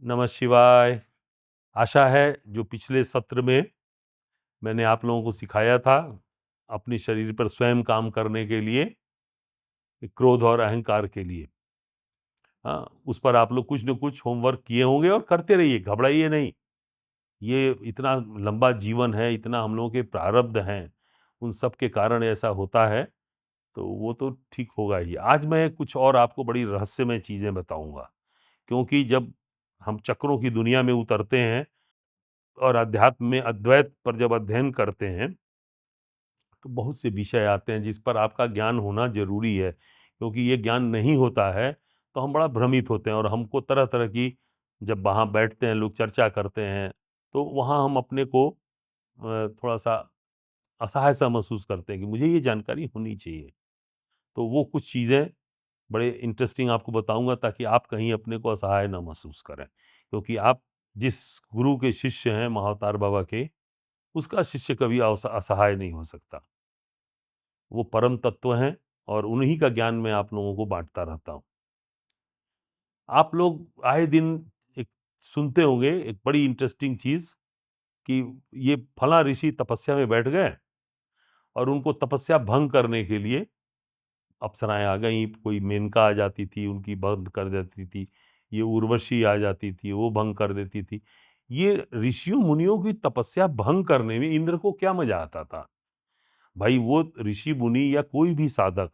नमः शिवाय। आशा है जो पिछले सत्र में मैंने आप लोगों को सिखाया था अपने शरीर पर स्वयं काम करने के लिए, क्रोध और अहंकार के लिए, हाँ, उस पर आप लोग कुछ न कुछ होमवर्क किए होंगे और करते रहिए, घबराइए नहीं। ये इतना लंबा जीवन है, इतना हम लोगों के प्रारब्ध हैं, उन सब के कारण ऐसा होता है, तो वो तो ठीक होगा ही। आज मैं कुछ और आपको बड़ी रहस्यमय चीजें बताऊंगा, क्योंकि जब हम चक्रों की दुनिया में उतरते हैं और अध्यात्म में अद्वैत पर जब अध्ययन करते हैं, तो बहुत से विषय आते हैं जिस पर आपका ज्ञान होना जरूरी है, क्योंकि ये ज्ञान नहीं होता है तो हम बड़ा भ्रमित होते हैं और हमको तरह तरह की, जब वहाँ बैठते हैं लोग चर्चा करते हैं, तो वहाँ हम अपने को थोड़ा सा असहाय सा महसूस करते हैं कि मुझे ये जानकारी होनी चाहिए। तो वो कुछ चीज़ें बड़े इंटरेस्टिंग आपको बताऊंगा ताकि आप कहीं अपने को असहाय ना महसूस करें, क्योंकि आप जिस गुरु के शिष्य हैं महाअवतार बाबा के, उसका शिष्य कभी असहाय नहीं हो सकता। वो परम तत्व हैं और उन्हीं का ज्ञान मैं आप लोगों को बांटता रहता हूं। आप लोग आए दिन एक सुनते होंगे एक बड़ी इंटरेस्टिंग चीज कि ये फला ऋषि तपस्या में बैठ गए और उनको तपस्या भंग करने के लिए अप्सराएं आ गई, कोई मेनका आ जाती थी उनकी बंद कर देती थी, ये उर्वशी आ जाती थी वो भंग कर देती थी। ये ऋषियों मुनियों की तपस्या भंग करने में इंद्र को क्या मजा आता था? भाई वो ऋषि मुनि या कोई भी साधक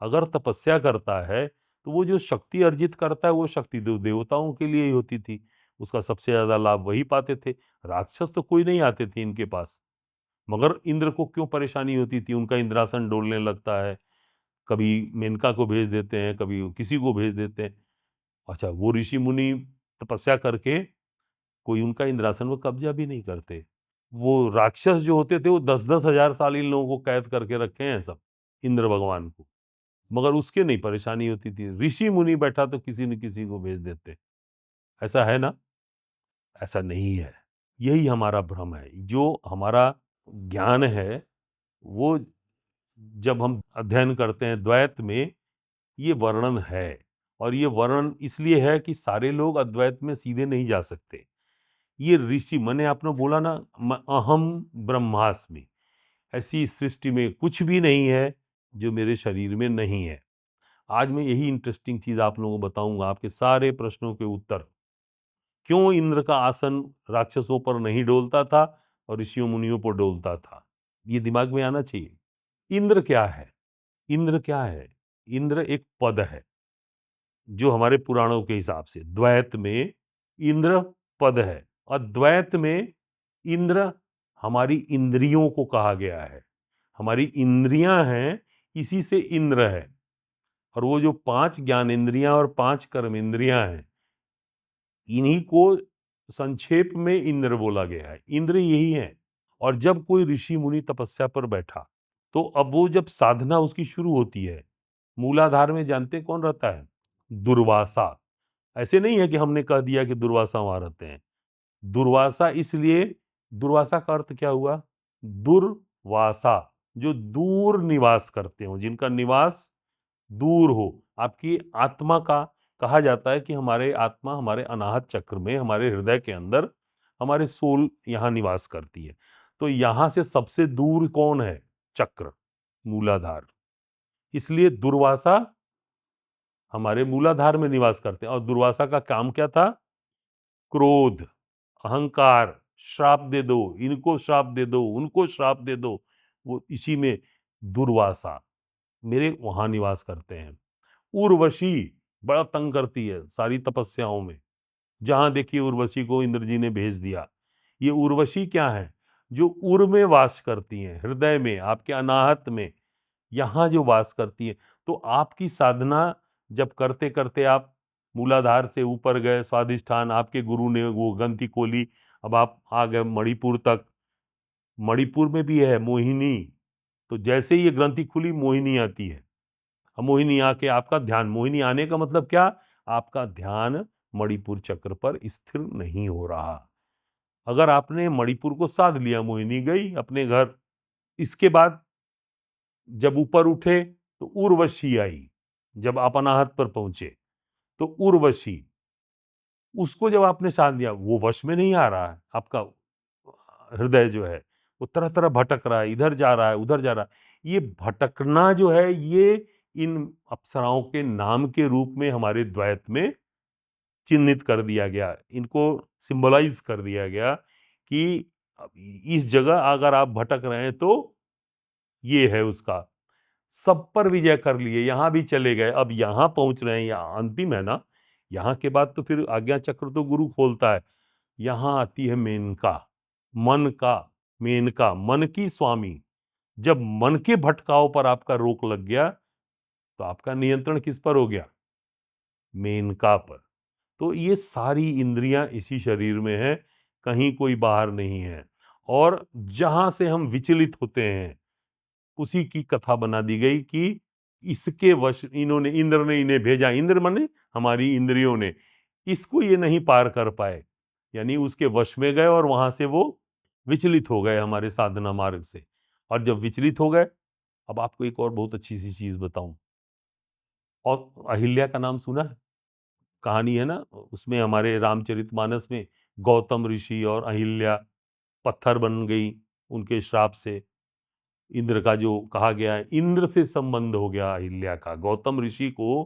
अगर तपस्या करता है तो वो जो शक्ति अर्जित करता है वो शक्ति देवताओं के लिए ही होती थी, उसका सबसे ज्यादा लाभ वही पाते थे। राक्षस तो कोई नहीं आते थे इनके पास। मगर इंद्र को क्यों परेशानी होती थी? उनका इंद्रासन डोलने लगता है, कभी मेनका को भेज देते हैं, कभी किसी को भेज देते हैं। अच्छा, वो ऋषि मुनि तपस्या करके कोई उनका इंद्रासन वो कब्जा भी नहीं करते। वो राक्षस जो होते थे वो 10-10 हजार साल इन लोगों को कैद करके रखे हैं सब, इंद्र भगवान को, मगर उसके नहीं परेशानी होती थी। ऋषि मुनि बैठा तो किसी न किसी को भेज देते। ऐसा है ना? ऐसा नहीं है। यही हमारा भ्रम है। जो हमारा ज्ञान है वो, जब हम अध्ययन करते हैं द्वैत में, ये वर्णन है। और ये वर्णन इसलिए है कि सारे लोग अद्वैत में सीधे नहीं जा सकते। ये ऋषि, मैंने आपने बोला ना, अहम ब्रह्मास्मि, ऐसी सृष्टि में कुछ भी नहीं है जो मेरे शरीर में नहीं है। आज मैं यही इंटरेस्टिंग चीज आप लोगों को बताऊंगा, आपके सारे प्रश्नों के उत्तर। क्यों इंद्र का आसन राक्षसों पर नहीं डोलता था और ऋषियों मुनियों पर डोलता था? ये दिमाग में आना चाहिए। इंद्र क्या है? इंद्र क्या है? इंद्र एक पद है जो हमारे पुराणों के हिसाब से द्वैत में इंद्र पद है। और द्वैत में इंद्र हमारी इंद्रियों को कहा गया है। हमारी इंद्रियां हैं, इसी से इंद्र है। और वो जो 5 ज्ञान इंद्रियां और 5 कर्म इंद्रियां हैं, इन्हीं को संक्षेप में इंद्र बोला गया है। इंद्र यही है। और जब कोई ऋषि मुनि तपस्या पर बैठा, तो अब वो जब साधना उसकी शुरू होती है, मूलाधार में जानते कौन रहता है? दुर्वासा। ऐसे नहीं है कि हमने कह दिया कि दुर्वासा वहां रहते हैं। दुर्वासा इसलिए, दुर्वासा का अर्थ क्या हुआ? दुर्वासा, जो दूर निवास करते हो, जिनका निवास दूर हो। आपकी आत्मा का कहा जाता है कि हमारे आत्मा हमारे अनाहत चक्र में, हमारे हृदय के अंदर, हमारे सोल यहाँ निवास करती है। तो यहाँ से सबसे दूर कौन है? चक्र, मूलाधार। इसलिए दुर्वासा हमारे मूलाधार में निवास करते हैं। और दुर्वासा का काम क्या था? क्रोध, अहंकार, श्राप दे दो, इनको श्राप दे दो, उनको श्राप दे दो। वो इसी में दुर्वासा मेरे वहां निवास करते हैं। उर्वशी बड़ा तंग करती है सारी तपस्याओं में। जहां देखिए उर्वशी को इंद्र जी ने भेज दिया। ये उर्वशी क्या है? जो उर में वास करती हैं, हृदय में, आपके अनाहत में, यहाँ जो वास करती है। तो आपकी साधना जब करते करते आप मूलाधार से ऊपर गए, स्वाधिष्ठान, आपके गुरु ने वो ग्रंथि खोली, अब आप आ गए मणिपुर तक। मणिपुर में भी है मोहिनी। तो जैसे ही ये ग्रंथि खुली, मोहिनी आती है। अब मोहिनी आके आपका ध्यान, मोहिनी आने का मतलब क्या? आपका ध्यान मणिपुर चक्र पर स्थिर नहीं हो रहा। अगर आपने मणिपुर को साध लिया, मोहिनी गई अपने घर। इसके बाद जब ऊपर उठे तो उर्वशी आई। जब आप अनाहत पर पहुंचे तो उर्वशी, उसको जब आपने शांत दिया, वो वश में नहीं आ रहा है, आपका हृदय जो है वो तरह तरह भटक रहा है, इधर जा रहा है, उधर जा रहा है। ये भटकना जो है, ये इन अप्सराओं के नाम के रूप में हमारे द्वैत में चिन्हित कर दिया गया, इनको सिंबलाइज कर दिया गया कि अब इस जगह अगर आप भटक रहे हैं तो ये है उसका। सब पर विजय कर लिए, यहां भी चले गए, अब यहां पहुंच रहे हैं, यहाँ अंतिम है ना। यहां के बाद तो फिर आज्ञा चक्र तो गुरु खोलता है। यहां आती है मेनका, मन का, मेनका, मन की स्वामी। जब मन के भटकाव पर आपका रोक लग गया तो आपका नियंत्रण किस पर हो गया? मेनका पर। तो ये सारी इंद्रियां इसी शरीर में है, कहीं कोई बाहर नहीं है। और जहां से हम विचलित होते हैं उसी की कथा बना दी गई कि इसके वश, इन्होंने, इंद्र ने इन्हें भेजा, इंद्र माने हमारी इंद्रियों ने, इसको ये नहीं पार कर पाए, यानी उसके वश में गए और वहां से वो विचलित हो गए हमारे साधना मार्ग से। और जब विचलित हो गए, अब आपको एक और बहुत अच्छी सी चीज बताऊं। और अहिल्या का नाम सुना है? कहानी है ना, उसमें हमारे रामचरितमानस में गौतम ऋषि और अहिल्या पत्थर बन गई उनके श्राप से। इंद्र का जो कहा गया है, इंद्र से संबंध हो गया अहिल्या का। गौतम ऋषि को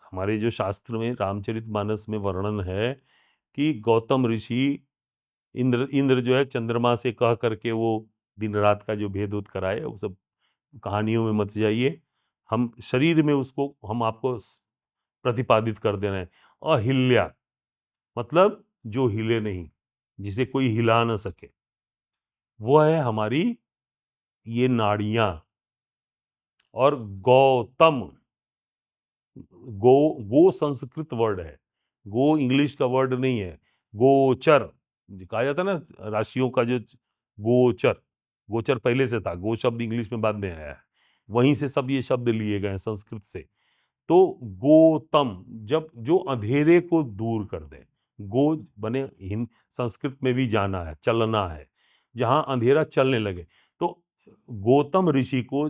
हमारे जो शास्त्र में रामचरितमानस में वर्णन है कि गौतम ऋषि, इंद्र इंद्र जो है चंद्रमा से कह करके वो दिन रात का जो भेद उद कराए, वो सब कहानियों में मत जाइए। हम शरीर में उसको हम आपको प्रतिपादित कर दे रहे हैं। अहिल्या मतलब जो हिले नहीं, जिसे कोई हिला ना सके, वो है हमारी ये नाड़ियां। और गौतम, गो, गो संस्कृत वर्ड है, गो इंग्लिश का वर्ड नहीं है। गोचर कहा जाता है ना, राशियों का जो गोचर, गोचर पहले से था, गो शब्द इंग्लिश में बाद में आया है, वहीं से सब ये शब्द लिए गए हैं संस्कृत से। तो गोतम, जब जो अंधेरे को दूर कर दे, गो बने हिंद संस्कृत में भी जाना है, चलना है, जहां अंधेरा चलने लगे। तो गौतम ऋषि को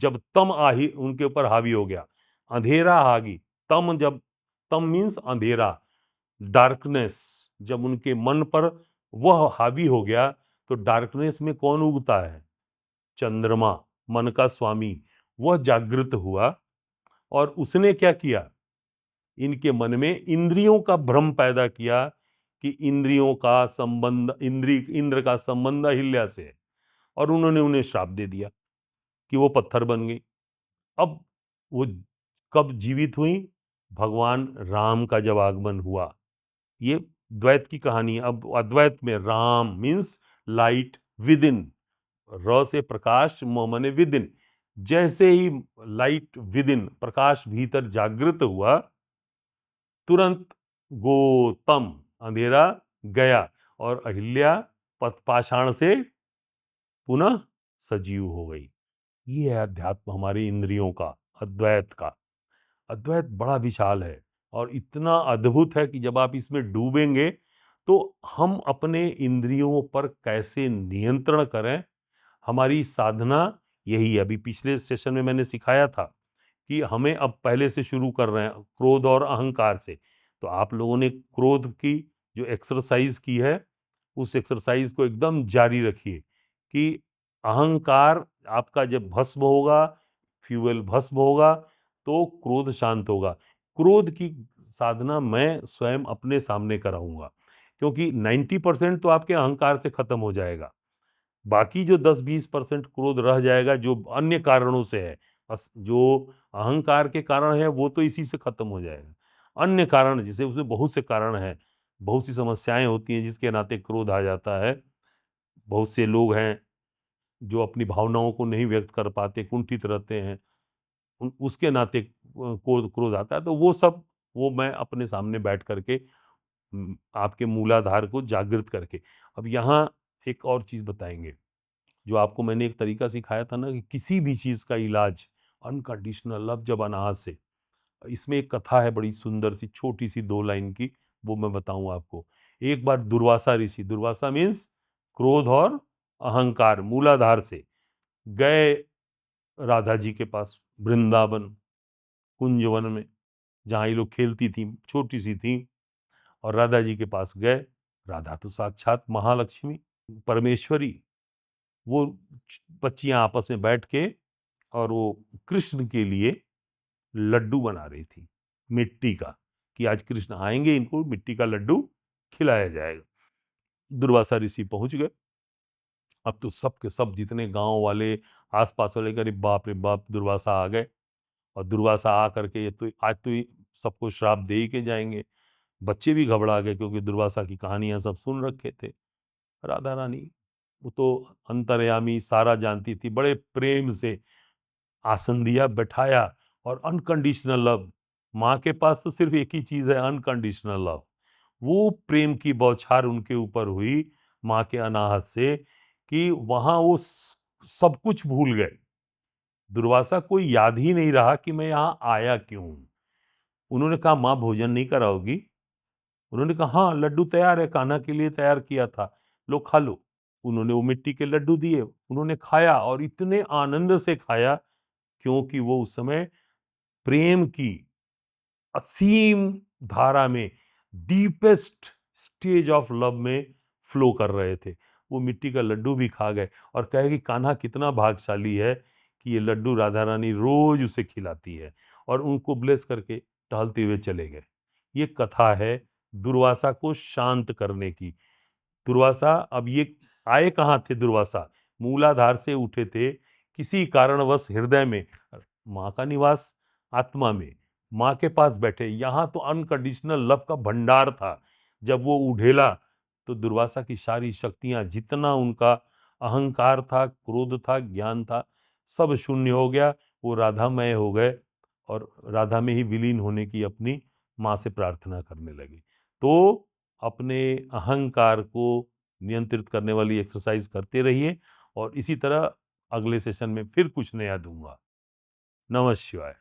जब तम आही उनके ऊपर हावी हो गया, अंधेरा हागी, तम जब, तम मीन्स अंधेरा, डार्कनेस, जब उनके मन पर वह हावी हो गया, तो डार्कनेस में कौन उगता है? चंद्रमा, मन का स्वामी। वह जागृत हुआ और उसने क्या किया? इनके मन में इंद्रियों का भ्रम पैदा किया कि इंद्रियों का संबंध, इंद्र का संबंध अहिल्या से है, और उन्होंने उन्हें श्राप दे दिया कि वो पत्थर बन गई। अब वो कब जीवित हुई? भगवान राम का जब आगमन हुआ। ये द्वैत की कहानी है। अब अद्वैत में Ram means light within, र से प्रकाश, म माने विद इन। जैसे ही लाइट विद इन, प्रकाश भीतर जागृत हुआ, तुरंत गोतम, अंधेरा गया, और अहिल्या पाषाण से पुनः सजीव हो गई। ये है अध्यात्म, हमारी इंद्रियों का, अद्वैत का। अद्वैत बड़ा विशाल है और इतना अद्भुत है कि जब आप इसमें डूबेंगे तो हम अपने इंद्रियों पर कैसे नियंत्रण करें, हमारी साधना यही है। अभी पिछले सेशन में मैंने सिखाया था कि हमें अब पहले से शुरू कर रहे हैं क्रोध और अहंकार से। तो आप लोगों ने क्रोध की जो एक्सरसाइज की है, उस एक्सरसाइज को एकदम जारी रखिए कि अहंकार आपका जब भस्म होगा, फ्यूल भस्म होगा, तो क्रोध शांत होगा। क्रोध की साधना मैं स्वयं अपने सामने कराऊंगा, क्योंकि 90% तो आपके अहंकार से खत्म हो जाएगा। बाकी जो 10-20% क्रोध रह जाएगा, जो अन्य कारणों से है, जो अहंकार के कारण है वो तो इसी से खत्म हो जाएगा। अन्य कारण, जैसे उसमें बहुत से कारण हैं, बहुत सी समस्याएं होती हैं जिसके नाते क्रोध आ जाता है। बहुत से लोग हैं जो अपनी भावनाओं को नहीं व्यक्त कर पाते, कुंठित रहते हैं, उसके नाते क्रोध क्रोध आता है। तो वो सब, वो मैं अपने सामने बैठ करके आपके मूलाधार को जागृत करके। अब यहाँ एक और चीज बताएंगे, जो आपको मैंने एक तरीका सिखाया था ना कि किसी भी चीज का इलाज अनकंडीशनल लव, जब अनाहत से। इसमें एक कथा है बड़ी सुंदर सी, छोटी सी 2 लाइन की, वो मैं बताऊं आपको। एक बार दुर्वासा ऋषि, दुर्वासा मीन्स क्रोध और अहंकार, मूलाधार से गए राधा जी के पास, वृंदावन कुंजवन में, जहाँ ये लोग खेलती थी, छोटी सी थी। और राधा जी के पास गए। राधा तो साक्षात महालक्ष्मी परमेश्वरी, वो बच्चियां आपस में बैठ के और वो कृष्ण के लिए लड्डू बना रही थी मिट्टी का, कि आज कृष्ण आएंगे, इनको मिट्टी का लड्डू खिलाया जाएगा। दुर्वासा ऋषि पहुंच गए। अब तो सब के सब जितने गांव वाले, आसपास वाले, अरे बाप रे बाप, दुर्वासा आ गए। और दुर्वासा आ करके ये तो आज तो सबको श्राप दे ही के जाएंगे। बच्चे भी घबरा गए क्योंकि दुर्वासा की कहानियां सब सुन रखे थे। राधा रानी वो तो अंतर्यामी, सारा जानती थी, बड़े प्रेम से आसन दिया, बैठाया, और अनकंडीशनल लव। माँ के पास तो सिर्फ एक ही चीज है, अनकंडीशनल लव। वो प्रेम की बौछार उनके ऊपर हुई माँ के अनाहत से, कि वहां वो सब कुछ भूल गए। दुर्वासा को याद ही नहीं रहा कि मैं यहां आया क्यों हूं। उन्होंने कहा, माँ भोजन नहीं कराओगी? उन्होंने कहा, हाँ लड्डू तैयार है, कान्हा के लिए तैयार किया था, लो खा लो। उन्होंने वो मिट्टी के लड्डू दिए, उन्होंने खाया, और इतने आनंद से खाया क्योंकि वो उस समय प्रेम की असीम धारा में, डीपेस्ट स्टेज ऑफ लव में फ्लो कर रहे थे। वो मिट्टी का लड्डू भी खा गए और कहे कि कान्हा कितना भाग्यशाली है कि ये लड्डू राधा रानी रोज उसे खिलाती है, और उनको ब्लेस करके टहलते हुए चले गए। ये कथा है दुर्वासा को शांत करने की। दुर्वासा, अब ये आए कहाँ थे दुर्वासा? मूलाधार से उठे थे, किसी कारणवश हृदय में माँ का निवास, आत्मा में माँ के पास बैठे। यहाँ तो अनकंडीशनल लव का भंडार था। जब वो उढ़ेला तो दुर्वासा की सारी शक्तियां, जितना उनका अहंकार था, क्रोध था, ज्ञान था, सब शून्य हो गया। वो राधामय हो गए और राधा में ही विलीन होने की अपनी माँ से प्रार्थना करने लगे। तो अपने अहंकार को नियंत्रित करने वाली एक्सरसाइज करते रहिए, और इसी तरह अगले सेशन में फिर कुछ नया दूंगा। नमः शिवाय।